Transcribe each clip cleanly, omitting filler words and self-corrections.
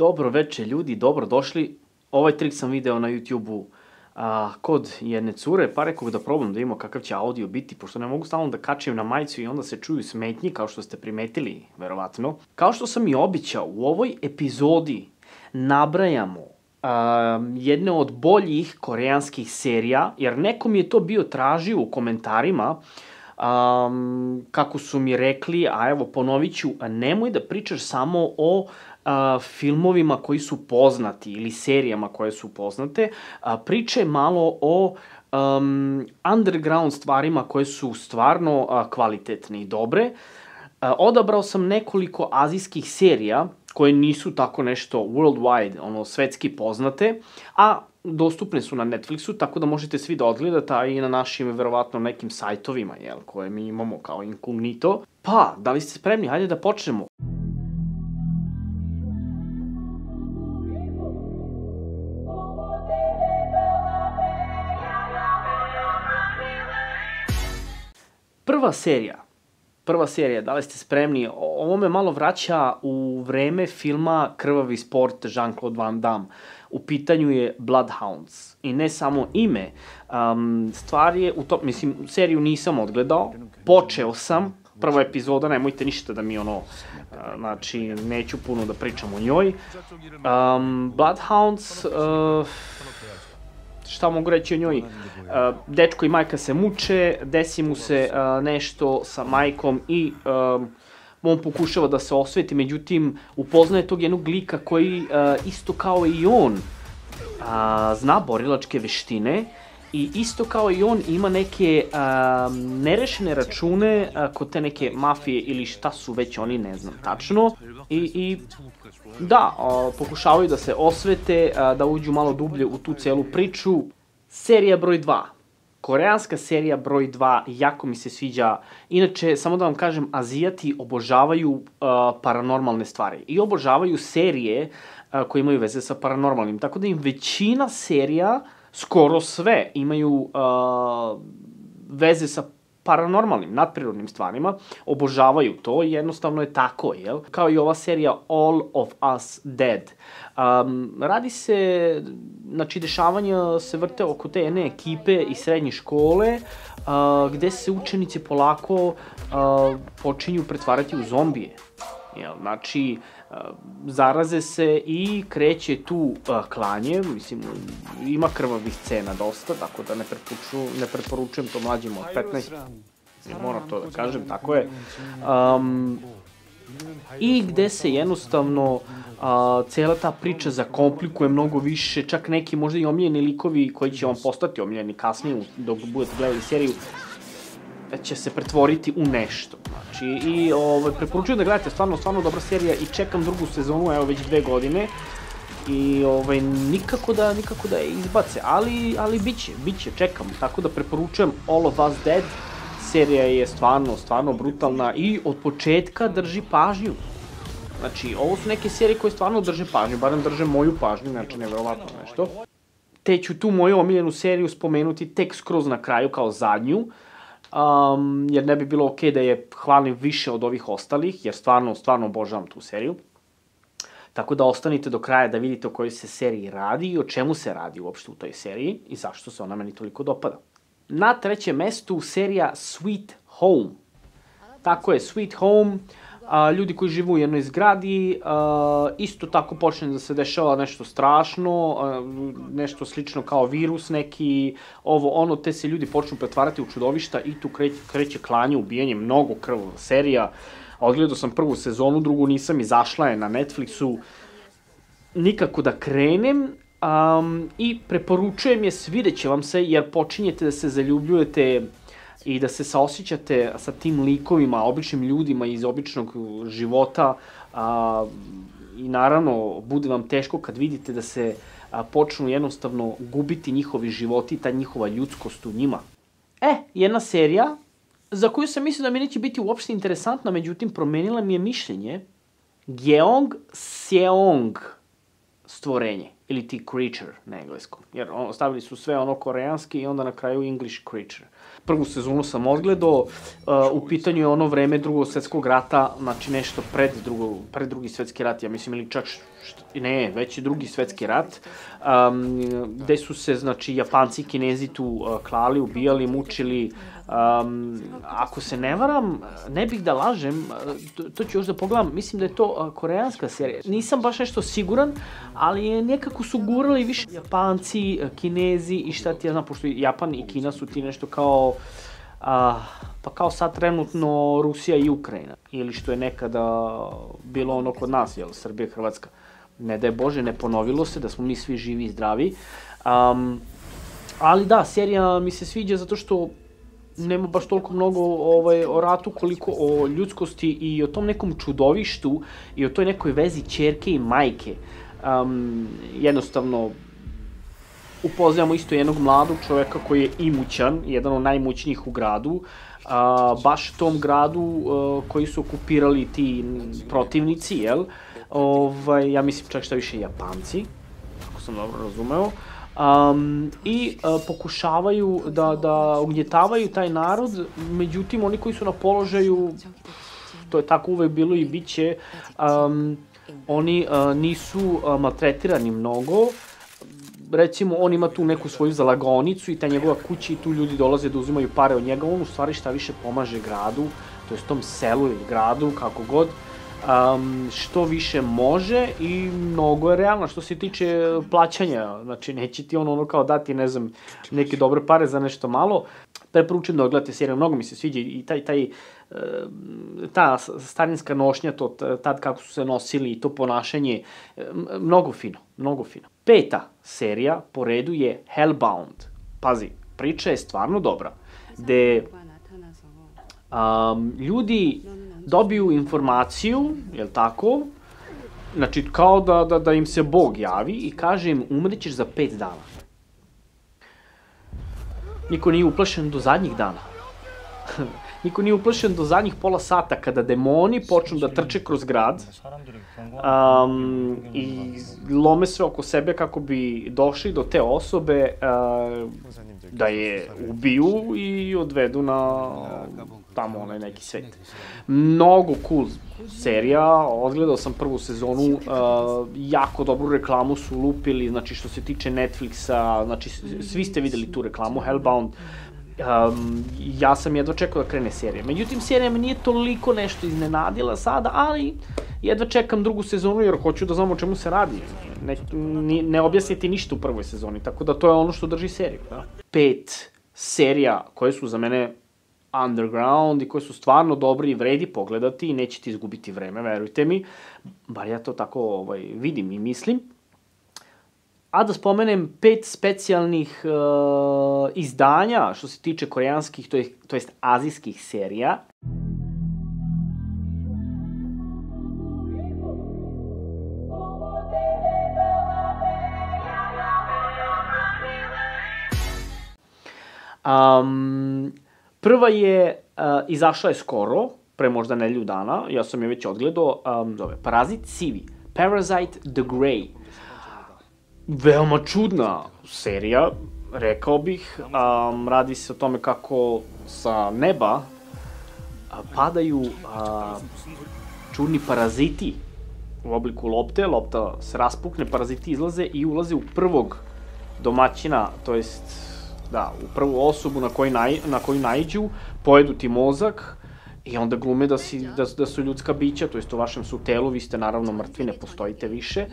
Dobro večer ljudi, dobro došli. Ovaj trik sam video na YouTube-u kod jedne cure, pa rekao da probam da imamo kakav će audio biti, pošto ne mogu stalno da kačem na majicu i onda se čuju smetnji, kao što ste primetili, verovatno. Kao što sam i običao, u ovoj epizodi nabrajamo jedne od boljih koreanskih serija, jer neko mi je to bio tražio u komentarima, kako su mi rekli, a evo ponovit ću, nemoj da pričaš samo o filmovima koji su poznati ili serijama koje su poznate, pričaj malo o underground stvarima koje su stvarno kvalitetne i dobre. Odabrao sam nekoliko azijskih serija koje nisu tako nešto worldwide, svetski poznate, a dostupne su na Netflixu, tako da možete svi da odgledate, a i na našim, verovatno, nekim sajtovima, koje mi imamo kao inkognito. Pa, da li ste spremni? Hajde da počnemo. Prva serija, da li ste spremni? Ovo me malo vraća u vreme filma Krvavi sport Jean-Claude Van Damme. U pitanju je Bloodhounds. I ne samo ime. Stvar je, seriju nisam odgledao. Počeo sam, prva epizoda, nemojte ništa da mi znači, neću puno da pričam o njoj. Bloodhounds, šta mogu reći o njoj? Dečko i majka se muče, desi mu se nešto sa majkom i on pokušava da se osveti, međutim upoznaje tog jednog lika koji isto kao i on zna borilačke veštine i isto kao i on ima neke nerešene račune kod te neke mafije ili šta su već oni, ne znam tačno. I da, pokušavaju da se osvete, da uđu malo dublje u tu celu priču. Serija broj 2. Koreanska serija broj 2, jako mi se sviđa. Inače, samo da vam kažem, Azijati obožavaju paranormalne stvari i obožavaju serije koje imaju veze sa paranormalnim. Tako da im većina serija, skoro sve, imaju veze sa paranormalnim, nadprirodnim stvarima, obožavaju to i jednostavno je tako, jel? Kao i ova serija All of Us Dead. Radi se, znači dešavanja se vrte oko te jedne ekipe iz srednje škole, gde se učenici polako počinju pretvarati u zombije. Znači, zaraze se i kreće tu klanje, mislim, ima krvavih scena dosta, tako da ne preporučujem to mlađima od 15, moram to da kažem, tako je. I gde se jednostavno cela ta priča zakomplikuje mnogo više, čak neki možda i omiljeni likovi koji će vam postati omiljeni kasnije dok budete gledali seriju, će se pretvoriti u nešto. Znači, i preporučujem da gledate, stvarno dobra serija i čekam drugu sezonu, evo već 2 godine. I nikako da je izbace, ali biće, čekam. Tako da preporučujem All of Us Dead. Serija je stvarno brutalna i od početka drži pažnju. Znači, ovo su neke serije koje stvarno drže pažnju, barem drže moju pažnju, znači neverovatno nešto. Te ću tu moju omiljenu seriju spomenuti tek skroz na kraju kao zadnju, jer ne bi bilo okej da je hvalim više od ovih ostalih, jer stvarno obožavam tu seriju. Tako da ostanite do kraja da vidite o kojoj se seriji radi i o čemu se radi uopšte u toj seriji i zašto se ona meni toliko dopada. Na 3. mestu serija Sweet Home. Tako je, Sweet Home. Ljudi koji žive u jednoj zgradi, isto tako počne da se dešava nešto strašno, nešto slično kao virus neki, te se ljudi počnu pretvarati u čudovišta i tu kreće klanje, ubijanje, mnogo krvava serija. Odgledao sam prvu sezonu, drugu nisam, izašla je na Netflixu, nikako da krenem i preporučujem je, svidjet će vam se jer počinjete da se zaljubljujete i da se saosećate sa tim likovima, običnim ljudima iz običnog života i naravno bude vam teško kad vidite da se počnu jednostavno gubiti njihovi životi i ta njihova ljudskost u njima. Jedna serija za koju sam mislio da mi neće biti uopšte interesantna, međutim promenila mi je mišljenje, Gyeong Seong stvorenje, ili ti Creature na engleskom, jer stavili su sve koreanski i onda na kraju English Creature. Prvu sezonu sam odgledao, u pitanju je ono vreme Drugog svetskog rata, znači nešto pred Drugi svetski rat, ja mislim, ili čak, već je Drugi svetski rat, gde su se, znači, Japanci i Kinezi tu klali, ubijali, mučili. Ako se ne varam, ne bih da lažem, to ću još da pogledam, mislim da je to koreanska serija. Nisam baš nešto siguran, ali nekako su gurali više Japanci, Kinezi i šta ti ja znam, pošto Japan i Kina su ti nešto kao, pa kao sad trenutno Rusija i Ukrajina, ili što je nekada bilo ono kod nas, jel, Srbija, Hrvatska. Ne daj Bože, ne ponovilo se, da smo mi svi živi i zdravi. Ali da, serija mi se sviđa zato što nema baš toliko mnogo o ratu koliko o ljudskosti i o tom nekom čudovištu i o toj nekoj vezi ćerke i majke. Jednostavno, upoznajemo isto jednog mladog čoveka koji je imućan, jedan od najmućnijih u gradu, baš tom gradu koji su okupirali ti protivnici, jel? Ja mislim čak šta više Japanci, ako sam dobro razumeo. I pokušavaju da ugnjetavaju taj narod, međutim oni koji su na položaju, to je tako uvek bilo i bit će, oni nisu maltretirani mnogo. Recimo, on ima tu neku svoju zalagaonicu i ta njegova kuća i tu ljudi dolaze da uzimaju pare od njega, on u stvari šta više pomaže gradu, to je tom selu ili gradu, kako god, što više može i mnogo je realno što se tiče plaćanja, znači neće ti ono kao dati, ne znam, neke dobre pare za nešto malo. Preporučujem da odgledate seriju, mnogo mi se sviđa i ta starinska nošnja, tad kako su se nosili i to ponašanje, mnogo fino, mnogo fino. 5. serija po redu je Hellbound. Pazi, priča je stvarno dobra, gde ljudi dobiju informaciju, jel tako, znači kao da im se Bog javi i kaže im umrećeš za 5 dana. Niko nije uplašen do zadnjih dana. Niko nije uplašen do zadnjih pola sata kada demoni počnu da trče kroz grad i lome sve oko sebe kako bi došli do te osobe da je ubiju i odvedu na tamo onaj neki svet. Mnogo cool serija, odgledao sam prvu sezonu, jako dobru reklamu su lupili, znači što se tiče Netflixa, znači svi ste videli tu reklamu, Hellbound. Ja sam jedva čekao da krene serija. Međutim, serija me nije toliko nešto iznenadila sada, ali jedva čekam drugu sezonu jer hoću da znam o čemu se radi. Ne objasniti ništa u prvoj sezoni, tako da to je ono što drži seriju. 5 serija koje su za mene underground i koje su stvarno dobri i vredi pogledati i nećete izgubiti vreme, verujte mi. Bar ja to tako vidim i mislim. A da spomenem 5 specijalnih izdanja što se tiče koreanskih, to jest azijskih serija. Prva je, izašla je skoro, pre možda nedelju dana, ja sam je već odgledao, zove Parazit Sivi, Parasite the Grey. Veoma čudna serija, rekao bih, radi se o tome kako sa neba padaju čudni paraziti u obliku lopte, lopta se raspukne, paraziti izlaze i ulaze u prvog domaćina, to jest da, u prvu osobu na koju naiđu, pojedu ti mozak i onda glume da su ljudska bića, to jest u vašem su telu, vi ste naravno mrtvi, ne postojite više.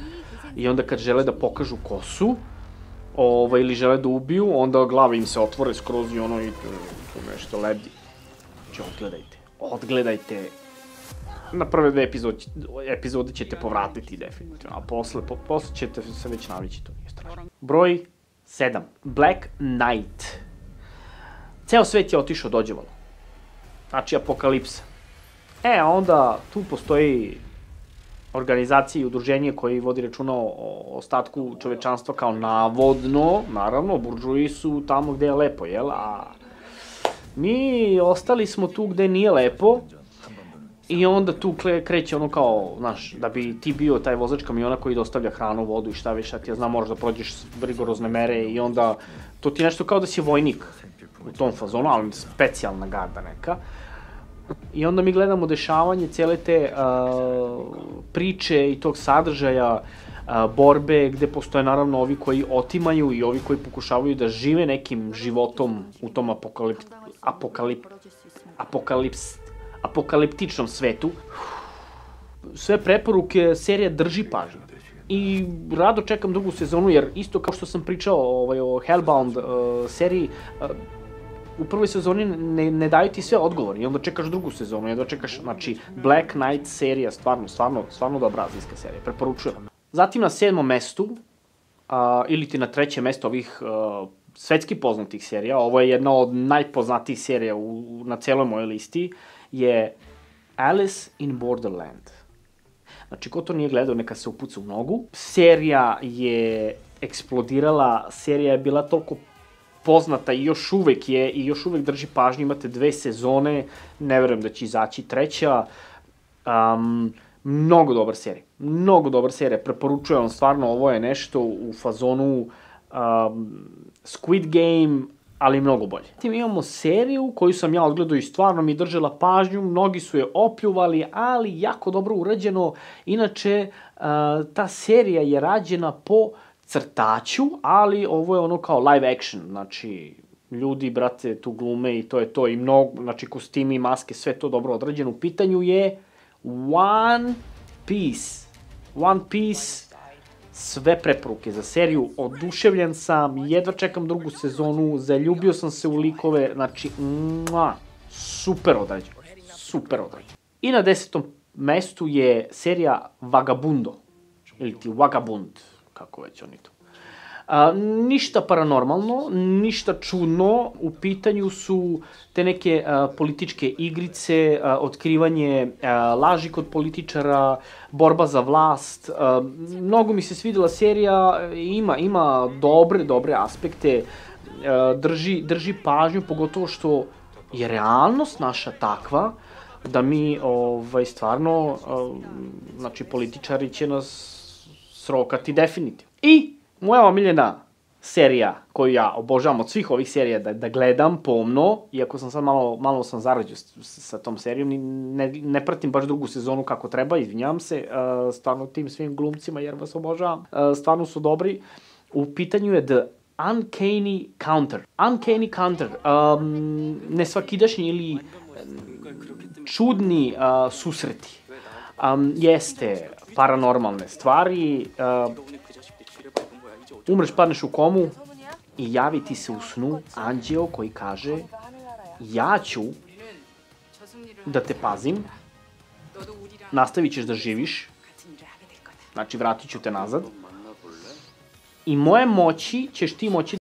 I onda kad žele da pokažu ko su, ili žele da ubiju, onda glave im se otvore skroz i ono i tu nešto lebdi. Znači, odgledajte. Na prve 2 epizode ćete povratiti definitivno, a posle ćete se već navići, to nije strašno. Broj 7. Black Knight. Ceo svet je otišao dođevalo. Znači, apokalipsa. Onda tu postoji organizacija i udruženje koji vodi računa o ostatku čovečanstva kao navodno, naravno, buržuji su tamo gde je lepo, jel? A mi ostali smo tu gde nije lepo i onda tu kreće ono kao, znaš, da bi ti bio taj vozač kamiona koji dostavlja hranu, vodu i šta već, ja znam, moraš da prođeš rigorozne mere i onda to ti je nešto kao da si vojnik. u tom fazonu, ali specijalna garda neka. I onda mi gledamo dešavanje cele te priče i tog sadržaja, borbe gde postoje naravno ovi koji otimaju i ovi koji pokušavaju da žive nekim životom u tom apokaliptičnom svetu. Sve preporuke, serija drži pažnju. I rado čekam drugu sezonu, jer isto kao što sam pričao o Hellbound seriji, u prvoj sezoni ne daju ti sve odgovore i onda čekaš drugu sezonu, i onda čekaš, znači, Black Knight serija, stvarno dobra azijska serija, preporučujem. Zatim na 7. mestu, ili ti na 3. mestu ovih svetski poznatih serija, ovo je jedna od najpoznatijih serija na celoj mojoj listi, je Alice in Borderland. Znači, ko to nije gledao, neka se upuca u nogu. Serija je eksplodirala, serija je bila toliko poznata i još uvek je, i još uvek drži pažnju, imate 2 sezone, ne verujem da će izaći 3. Mnogo dobar serija, preporučujem vam stvarno, ovo je nešto u fazonu Squid Game, ali mnogo bolje. Zatim imamo seriju koju sam ja odgledao i stvarno mi držala pažnju, mnogi su je opljuvali, ali jako dobro urađeno. Inače, ta serija je rađena po crtaću, ali ovo je ono kao live action, znači ljudi, brate, tu glume i to je to, i mnogo, znači kostimi, maske, sve to dobro odrađeno. U pitanju je One Piece. One Piece, sve preporuke za seriju, oduševljen sam, jedva čekam drugu sezonu, zaljubio sam se u likove, znači, super odrađeno. I na 10. mestu je serija Vagabundo, ili ti Vagabund, kako već oni to. Ništa paranormalno, ništa čudno, u pitanju su te neke političke igrice, otkrivanje laži kod političara, borba za vlast. Mnogo mi se svidela serija, ima dobre aspekte, drži pažnju, pogotovo što je realnost naša takva, da mi stvarno, znači političari će nas srokati definitivno. I moja omiljena serija koju ja obožavam od svih ovih serija da gledam pomno, iako sam sad malo sam zarađen sa tom serijom, ne pratim baš drugu sezonu kako treba, izvinjavam se, stvarno tim svim glumcima jer vas obožavam, stvarno su dobri. U pitanju je The Uncanny Counter. Uncanny Counter, nesvakidašnji ili čudni susreti. Jeste paranormalne stvari, umreš, padneš u komu i javi ti se u snu anđeo koji kaže ja ću da te pazim, nastavit ćeš da živiš, znači vratit ću te nazad i moje moći ćeš ti moći